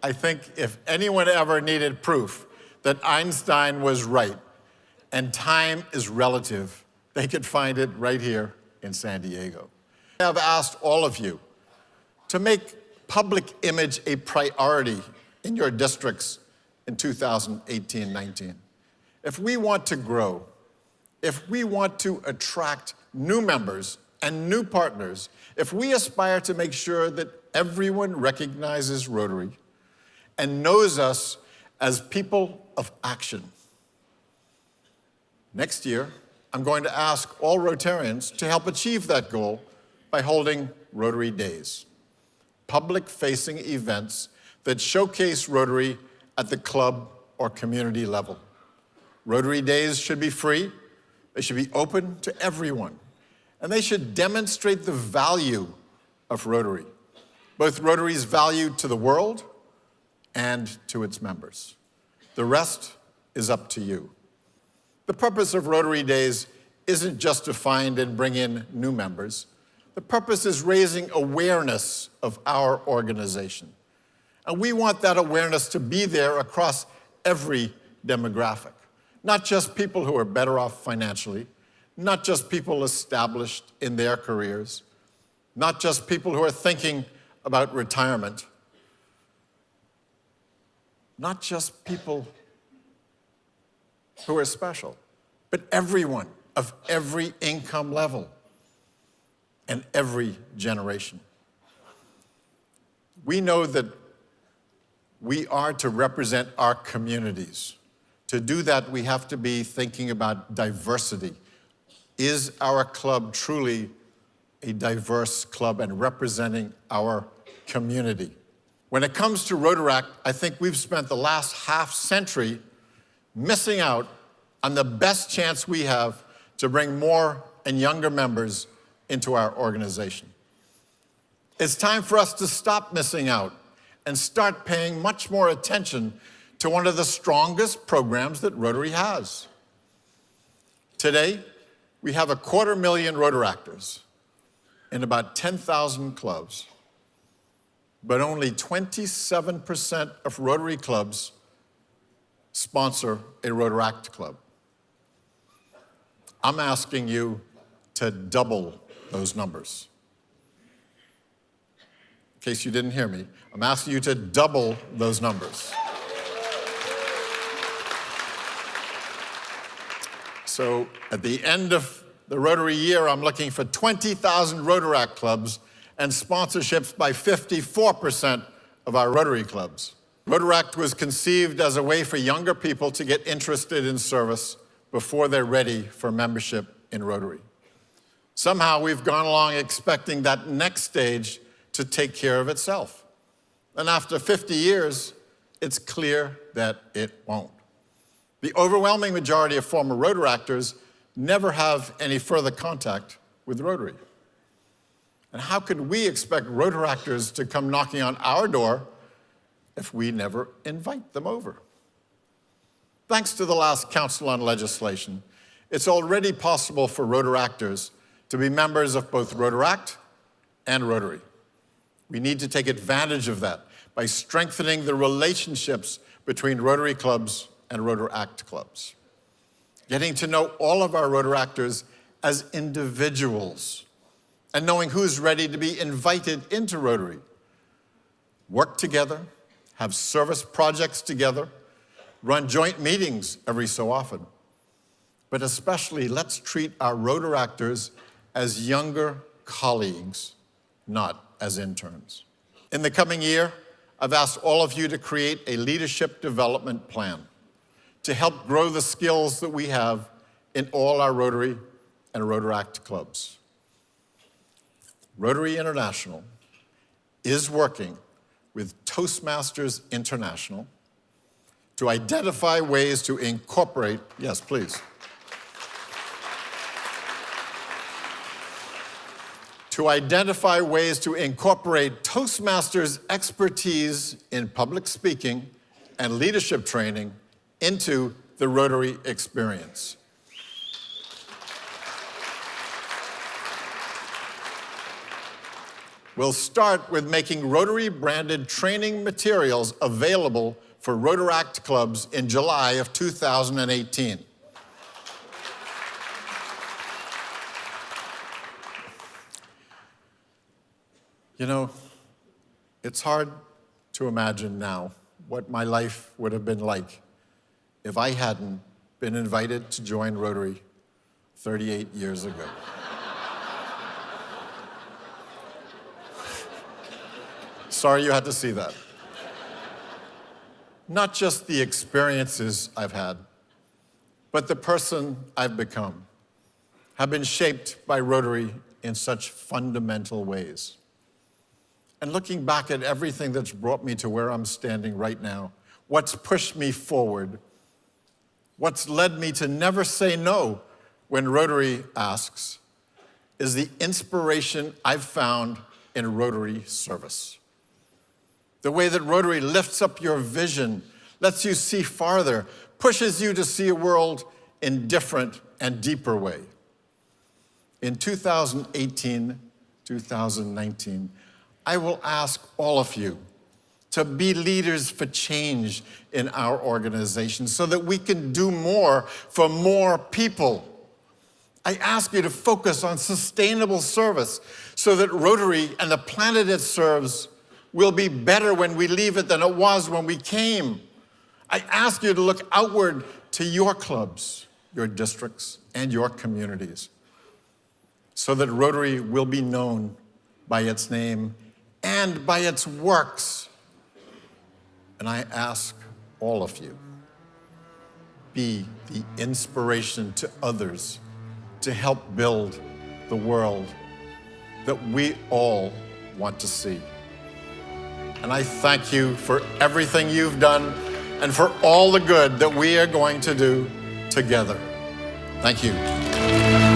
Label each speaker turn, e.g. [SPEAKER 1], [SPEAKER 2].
[SPEAKER 1] I think if anyone ever needed proof that Einstein was right and time is relative, they could find it right here in San Diego. I have asked all of you to make public image a priority in your districts in 2018-19. If we want to grow, if we want to attract new members and new partners, if we aspire to make sure that everyone recognizes Rotary and knows us as people of action, next year, I'm going to ask all Rotarians to help achieve that goal by holding Rotary Days, public-facing events that showcase Rotary at the club or community level. Rotary Days should be free, they should be open to everyone, and they should demonstrate the value of Rotary, both Rotary's value to the world and to its members. The rest is up to you. The purpose of Rotary Days isn't just to find and bring in new members. The purpose is raising awareness of our organization. And we want that awareness to be there across every demographic. Not just people who are better off financially, not just people established in their careers, not just people who are thinking about retirement, not just people who are special, but everyone of every income level and every generation. We know that we are to represent our communities. To do that, we have to be thinking about diversity. Is our club truly a diverse club and representing our community? When it comes to Rotaract, I think we've spent the last half-century missing out on the best chance we have to bring more and younger members into our organization. It's time for us to stop missing out and start paying much more attention to one of the strongest programs that Rotary has. Today, we have 250,000 Rotaractors in about 10,000 clubs, but only 27% of Rotary clubs sponsor a Rotaract club. I'm asking you to double those numbers. In case you didn't hear me, I'm asking you to double those numbers. So at the end of the Rotary year, I'm looking for 20,000 Rotaract clubs and sponsorships by 54% of our Rotary clubs. Rotaract was conceived as a way for younger people to get interested in service before they're ready for membership in Rotary. Somehow we've gone along expecting that next stage to take care of itself. And after 50 years, it's clear that it won't. The overwhelming majority of former Rotaractors never have any further contact with Rotary. And how could we expect Rotaractors to come knocking on our door if we never invite them over? Thanks to the last Council on Legislation, it's already possible for Rotaractors to be members of both Rotaract and Rotary. We need to take advantage of that by strengthening the relationships between Rotary clubs and Rotaract clubs. Getting to know all of our Rotaractors as individuals and knowing who's ready to be invited into Rotary. Work together, have service projects together, run joint meetings every so often. But especially, let's treat our Rotaractors as younger colleagues, not as interns. In the coming year, I've asked all of you to create a leadership development plan to help grow the skills that we have in all our Rotary and Rotaract clubs. Rotary International is working with Toastmasters International to identify ways to incorporate, yes, please. To identify ways to incorporate Toastmasters' expertise in public speaking and leadership training into the Rotary experience. We'll start with making Rotary-branded training materials available for Rotaract clubs in July of 2018. You know, it's hard to imagine now what my life would have been like if I hadn't been invited to join Rotary 38 years ago. Sorry you had to see that. Not just the experiences I've had, but the person I've become have been shaped by Rotary in such fundamental ways. And looking back at everything that's brought me to where I'm standing right now, what's pushed me forward, what's led me to never say no when Rotary asks, is the inspiration I've found in Rotary service. The way that Rotary lifts up your vision, lets you see farther, pushes you to see a world in different and deeper way. In 2018, 2019, I will ask all of you to be leaders for change in our organization so that we can do more for more people. I ask you to focus on sustainable service so that Rotary and the planet it serves will be better when we leave it than it was when we came. I ask you to look outward to your clubs, your districts, and your communities so that Rotary will be known by its name and by its works. And I ask all of you, be the inspiration to others to help build the world that we all want to see. And I thank you for everything you've done and for all the good that we are going to do together. Thank you.